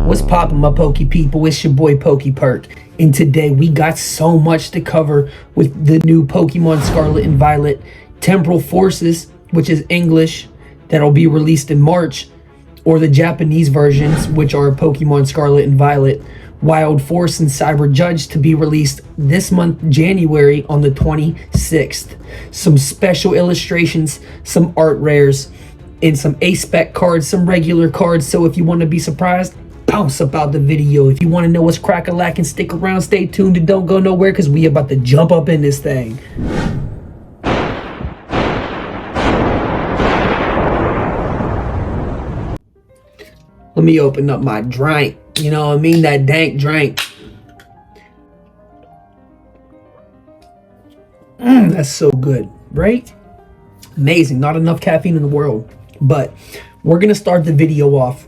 What's poppin', my Pokey people? It's your boy Pokey Perk, and today we got so much to cover with the new Pokemon Scarlet and Violet Temporal Forces, which is English, that'll be released in March, or the Japanese versions, which are Pokemon Scarlet and Violet Wild Force and Cyber Judge, to be released this month, January, on the 26th. Some special illustrations, some art rares, and some A-spec cards, some regular cards. So if you want to be surprised, bounce about the video. If you want to know what's crack-a-lackin', stick around, stay tuned, and don't go nowhere, because we about to jump up in this thing. Let me open up my drink. You know what I mean? That dank drink. That's so good, right? Amazing. Not enough caffeine in the world. But we're going to start the video off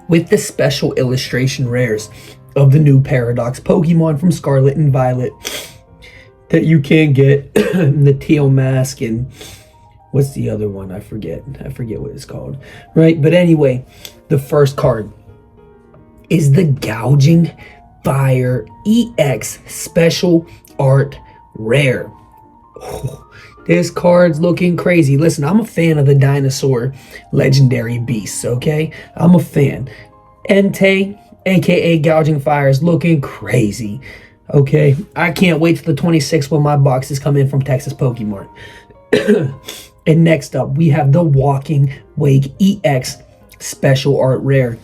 with the special illustration rares of the new Paradox Pokemon from Scarlet and Violet that you can get. The teal mask and what's the other one? I forget what it's called. Right? But anyway, the first card is the Gouging Fire EX Special Art Rare. Oh, this card's looking crazy. Listen, I'm a fan of the dinosaur legendary beasts, okay? I'm a fan. Entei, aka Gouging Fire, is looking crazy, okay? I can't wait till the 26th when my boxes come in from Texas Pokemon. And next up, we have the Walking Wake EX Special Art Rare.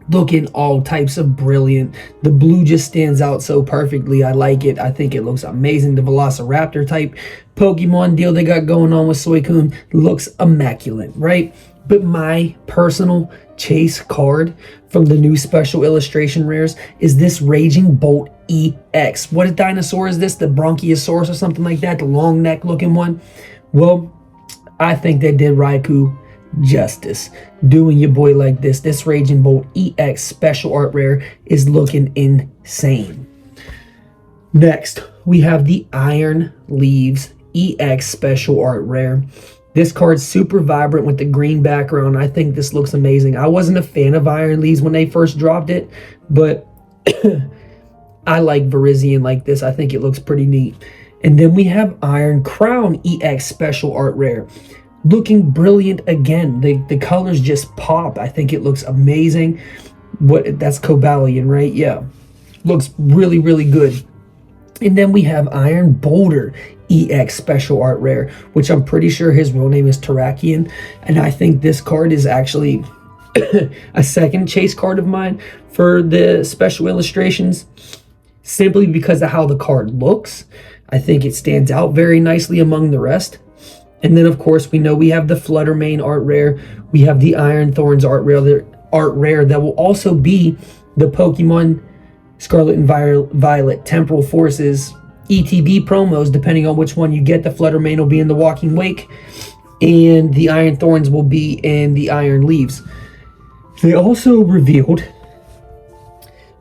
Looking all types of brilliant. The blue just stands out so perfectly. I like it. I think it looks amazing. The Velociraptor type Pokemon deal they got going on with Suicune looks immaculate, right? But my personal chase card from the new special illustration rares is this Raging Bolt EX. What dinosaur is this? The Bronchiosaurus or something like that? The long neck looking one? Well, I think they did Raikou justice doing your boy like this. This Raging Bolt EX special art rare is looking insane. Next, we have the Iron Leaves EX special art rare. This card's super vibrant with the green background. I think this looks amazing. I wasn't a fan of Iron Leaves when they first dropped it, but I like Virizion like this. I think it looks pretty neat. And then we have Iron Crown EX special art rare. Looking brilliant again. The colors just pop. I think it looks amazing. That's Cobalion, right? Yeah. Looks really, really good. And then we have Iron Boulder EX Special Art Rare, which I'm pretty sure his real name is Terrakion. And I think this card is actually a second chase card of mine for the special illustrations, simply because of how the card looks. I think it stands out very nicely among the rest. And then, of course, we know we have the Fluttermane art rare. We have the Iron Thorns art rare that will also be the Pokemon Scarlet and Violet Temporal Forces ETB promos, depending on which one you get. The Fluttermane will be in the Walking Wake, and the Iron Thorns will be in the Iron Leaves. They also revealed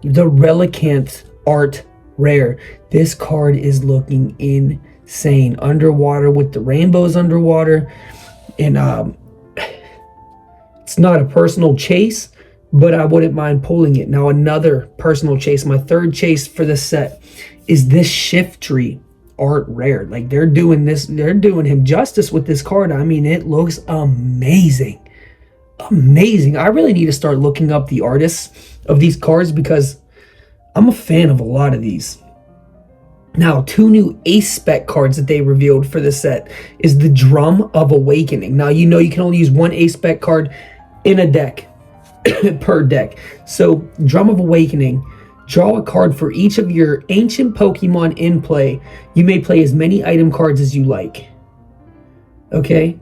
the Relicanth art rare. This card is looking insane. Underwater with the rainbows underwater, and it's not a personal chase, but I wouldn't mind pulling it. Now, another personal chase, my third chase for this set, is this Shiftry art rare. Like, they're doing him justice with this card. I mean, it looks amazing. Amazing. I really need to start looking up the artists of these cards, because I'm a fan of a lot of these. Now, two new A-spec cards that they revealed for this set is the Drum of Awakening. Now, you know you can only use one A-spec card in a deck per deck. So, Drum of Awakening, draw a card for each of your ancient Pokemon in play. You may play as many item cards as you like. Okay?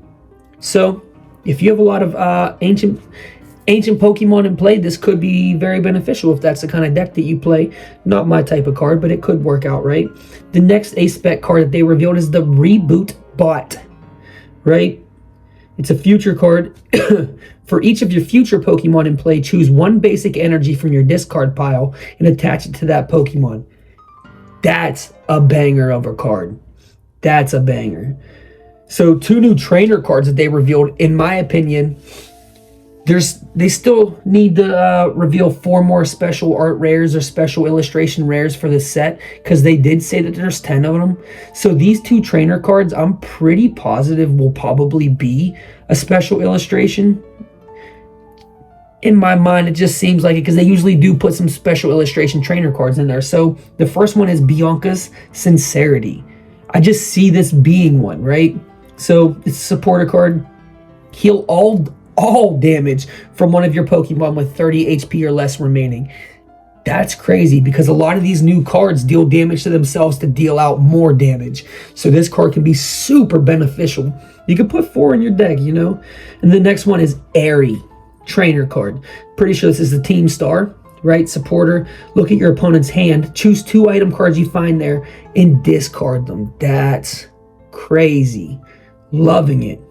So, if you have a lot of ancient Pokemon in play, this could be very beneficial if that's the kind of deck that you play. Not my type of card, but it could work out, right? The next A-spec card that they revealed is the Reboot Bot, right? It's a future card. For each of your future Pokemon in play, choose one basic energy from your discard pile and attach it to that Pokemon. That's a banger of a card. That's a banger. So, two new trainer cards that they revealed, in my opinion, They still need to reveal 4 more special art rares or special illustration rares for this set, because they did say that there's 10 of them. So these 2 trainer cards, I'm pretty positive will probably be a special illustration. In my mind, it just seems like it, because they usually do put some special illustration trainer cards in there. So the first one is Bianca's Sincerity. I just see this being one, right? So it's a supporter card. Heal all damage from one of your Pokemon with 30 HP or less remaining. That's crazy, because a lot of these new cards deal damage to themselves to deal out more damage. So this card can be super beneficial. You can put 4 in your deck, you know? And the next one is Airy, trainer card. Pretty sure this is the Team Star, right? Supporter. Look at your opponent's hand. Choose 2 item cards you find there and discard them. That's crazy. Loving it.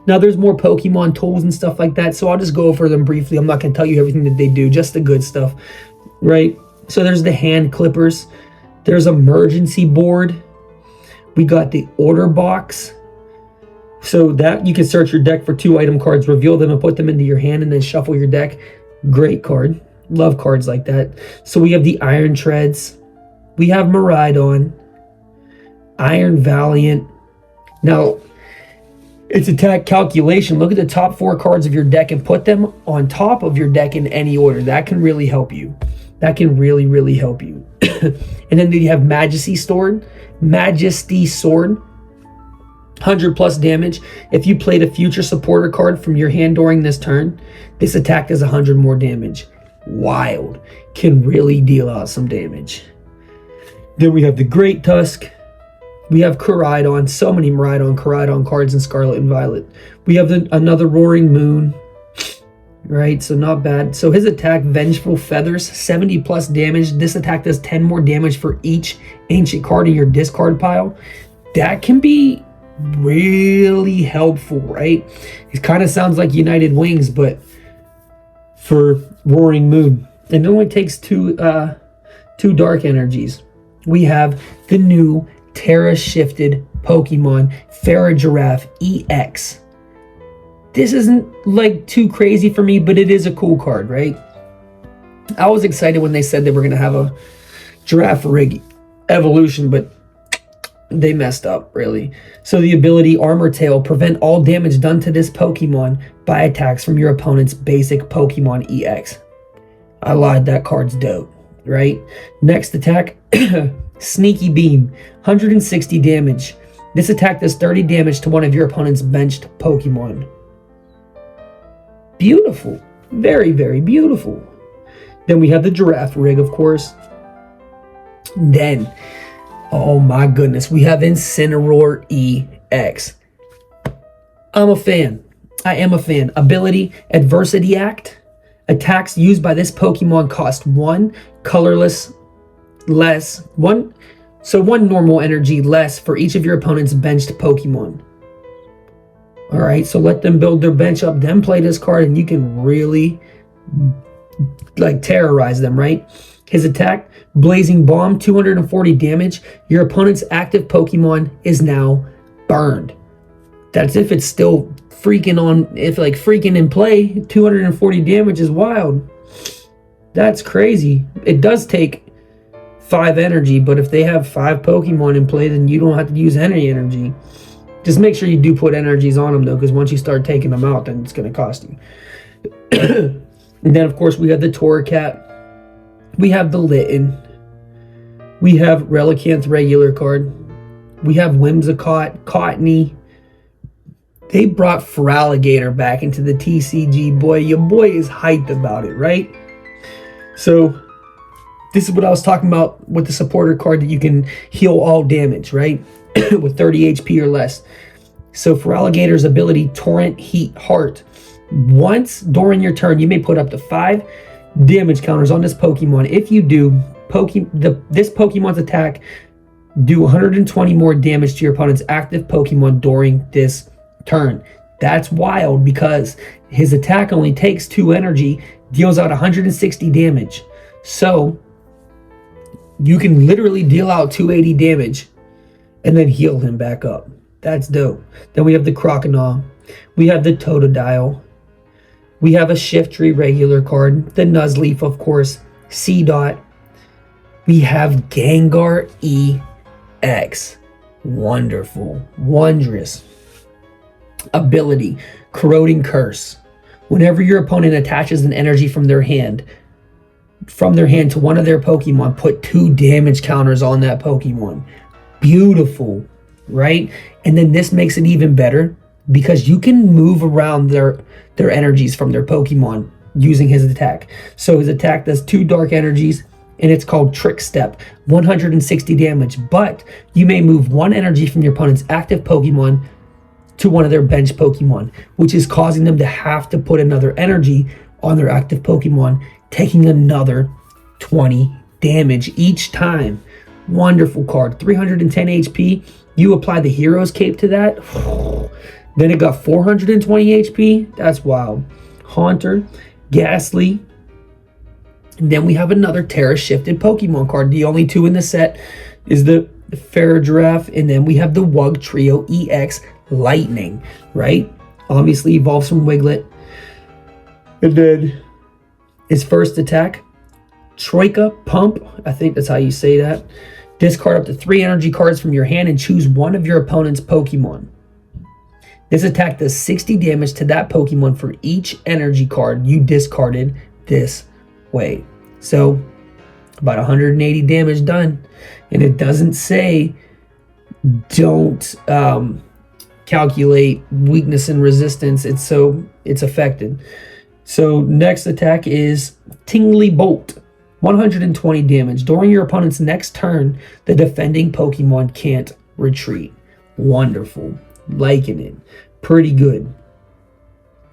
Now there's more Pokemon tools and stuff like that, so I'll just go over them briefly. I'm not going to tell you everything that they do, just the good stuff, right? So there's the hand clippers. There's emergency board. We got the order box. So that you can search your deck for 2 item cards, reveal them and put them into your hand, and then shuffle your deck. Great card. Love cards like that. So we have the Iron Treads. We have Miraidon. Iron Valiant. Now, it's attack calculation. Look at the top 4 cards of your deck and put them on top of your deck in any order. That can really help you. That can really, really help you. And then you have Majesty Sword. 100 plus damage. If you played a future supporter card from your hand during this turn, this attack does 100 more damage. Wild. Can really deal out some damage. Then we have the Great Tusk. We have Koraidon, so many Koraidon cards in Scarlet and Violet. We have another Roaring Moon, right? So not bad. So his attack, Vengeful Feathers, 70 plus damage. This attack does 10 more damage for each ancient card in your discard pile. That can be really helpful, right? It kind of sounds like United Wings, but for Roaring Moon. And it only takes two dark energies. We have the new Terra shifted Pokemon Farigiraf EX. This isn't like too crazy for me, but it is a cool card, right? I was excited when they said they were going to have a Girafarig evolution, but they messed up, really. So the ability Armor Tail, prevent all damage done to this Pokemon by attacks from your opponent's basic Pokemon EX. I lied, that card's dope, right? Next attack, Sneaky Beam, 160 damage. This attack does 30 damage to one of your opponent's benched Pokemon. Beautiful. Very, very beautiful. Then we have the Girafarig, of course. Then, oh my goodness, we have Incineroar EX. I'm a fan. I am a fan. Ability, Adversity Act. Attacks used by this Pokemon cost 1 colorless less, one normal energy less for each of your opponent's benched Pokemon. Alright, so let them build their bench up, then play this card, and you can really like terrorize them, right? His attack, Blazing Bomb, 240 damage. Your opponent's active Pokemon is now burned. That's if it's still freaking in play. 240 damage is wild. That's crazy. It does take 5 energy, but if they have 5 Pokemon in play, then you don't have to use any energy. Just make sure you do put energies on them, though, because once you start taking them out, then it's going to cost you. And then, of course, we have the Torracat. We have the Litten. We have Relicanth regular card. We have Whimsicott, Cottony. They brought Feraligatr back into the TCG. Boy, your boy is hyped about it, right? So this is what I was talking about with the supporter card, that you can heal all damage, right? With 30 HP or less. So Feraligator's ability, Torrent Heat Heart. Once during your turn, you may put up to 5 damage counters on this Pokemon. If you do, this Pokemon's attack do 120 more damage to your opponent's active Pokemon during this turn. That's wild, because his attack only takes 2 energy, deals out 160 damage. So you can literally deal out 280 damage and then heal him back up. That's dope. Then we have the Crocodile. We have the Totodile. We have a Shiftry regular card, the Nuzleaf, of course, C-Dot. We have Gengar EX. Wonderful, wondrous. Ability, Corroding Curse. Whenever your opponent attaches an energy from their hand to one of their Pokemon, put 2 damage counters on that Pokemon. Beautiful, right? And then this makes it even better because you can move around their energies from their Pokemon using his attack. So his attack does 2 dark energies, and it's called Trick Step, 160 damage. But you may move 1 energy from your opponent's active Pokemon to one of their bench Pokemon, which is causing them to have to put another energy on their active Pokemon, taking another 20 damage each time. Wonderful card. 310 HP. You apply the Hero's Cape to that. Then it got 420 HP. That's wild. Haunter, Ghastly. And then we have another Terra Shifted Pokemon card. The only 2 in the set is the Ferrigiraffe, and then we have the Wug Trio EX Lightning, right? Obviously evolves from Wiglet. And then his first attack, Troika Pump, I think that's how you say that. Discard up to 3 energy cards from your hand and choose one of your opponent's Pokemon. This attack does 60 damage to that Pokemon for each energy card you discarded this way. So about 180 damage done. And it doesn't say don't calculate weakness and resistance. It's affected. So next attack is Tingly Bolt, 120 damage. During your opponent's next turn, the defending Pokemon can't retreat. Wonderful. Liking it. Pretty good.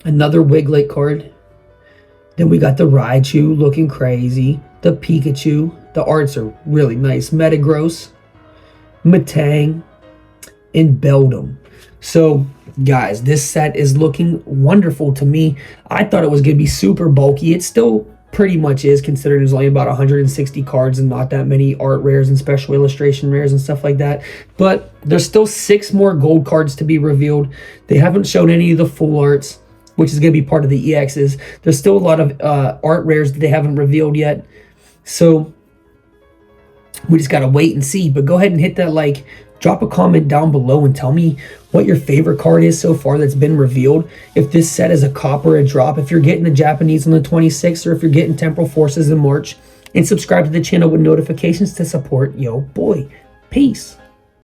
Another Wiglet card. Then we got the Raichu looking crazy. The Pikachu. The arts are really nice. Metagross, Metang, and Beldum. So, guys, this set is looking wonderful to me. I thought it was going to be super bulky. It still pretty much is, considering there's only about 160 cards and not that many art rares and special illustration rares and stuff like that. But there's still 6 more gold cards to be revealed. They haven't shown any of the full arts, which is going to be part of the EXs. There's still a lot of art rares that they haven't revealed yet. So we just got to wait and see. But go ahead and hit that like. Drop a comment down below and tell me what your favorite card is so far that's been revealed. If this set is a cop or a drop, if you're getting the Japanese on the 26th, or if you're getting Temporal Forces in March. And subscribe to the channel with notifications to support yo boy. Peace.